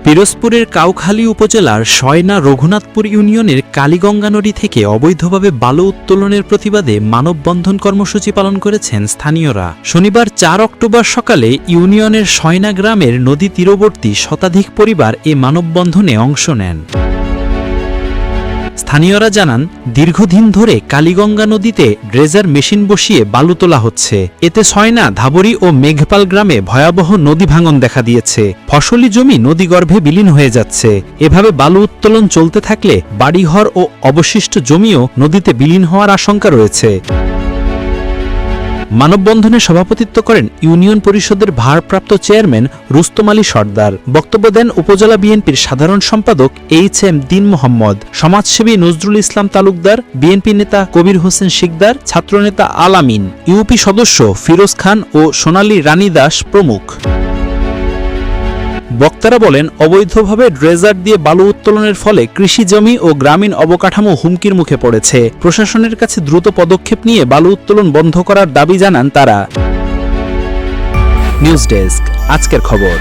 পিরোজপুরের কাউখালী উপজেলার শয়না রঘুনাথপুর ইউনিয়নের কালীগঙ্গা নদী থেকে অবৈধভাবে বালু উত্তোলনের প্রতিবাদে মানববন্ধন কর্মসূচি পালন করেছেন স্থানীয়রা। শনিবার ৪ অক্টোবর সকালে ইউনিয়নের শয়না গ্রামের নদী তীরবর্তী শতাধিক পরিবার এ মানববন্ধনে অংশ নেন। স্থানীয়রা জানান, দীর্ঘদিন ধরে কালীগঙ্গা নদীতে ড্রেজার মেশিন বসিয়ে বালু তোলা হচ্ছে। এতে শয়না, ধাবরী ও মেঘপাল গ্রামে ভয়াবহ নদী ভাঙন দেখা দিয়েছে। ফসলি জমি নদীগর্ভে বিলীন হয়ে যাচ্ছে। এভাবে বালু উত্তোলন চলতে থাকলে বাড়িঘর ও অবশিষ্ট জমিও নদীতে বিলীন হওয়ার আশঙ্কা রয়েছে। মানববন্ধনে সভাপতিত্ব করেন ইউনিয়ন পরিষদের ভারপ্রাপ্ত চেয়ারম্যান রুস্তম আলী সর্দার। বক্তব্য দেন উপজেলা বিএনপির সাধারণ সম্পাদক এইচ.এম. দীন মোহাম্মদ, সমাজসেবী নজরুল ইসলাম তালুকদার, বিএনপি নেতা কবির হোসেন শিকদার, ছাত্রনেতা আল আমিন, ইউপি সদস্য ফিরোজ খান ও সোনালী রানী দাস প্রমুখ। বক্তারা বলেন, অবৈধভাবে ড্রেজার দিয়ে বালু উত্তোলনের ফলে কৃষি জমি ও গ্রামীণ অবকাঠামো হুমকির মুখে পড়েছে। প্রশাসনের কাছে দ্রুত পদক্ষেপ নিয়ে বালু উত্তোলন বন্ধ করার দাবি জানান তারা। নিউজ ডেস্ক, আজকের খবর।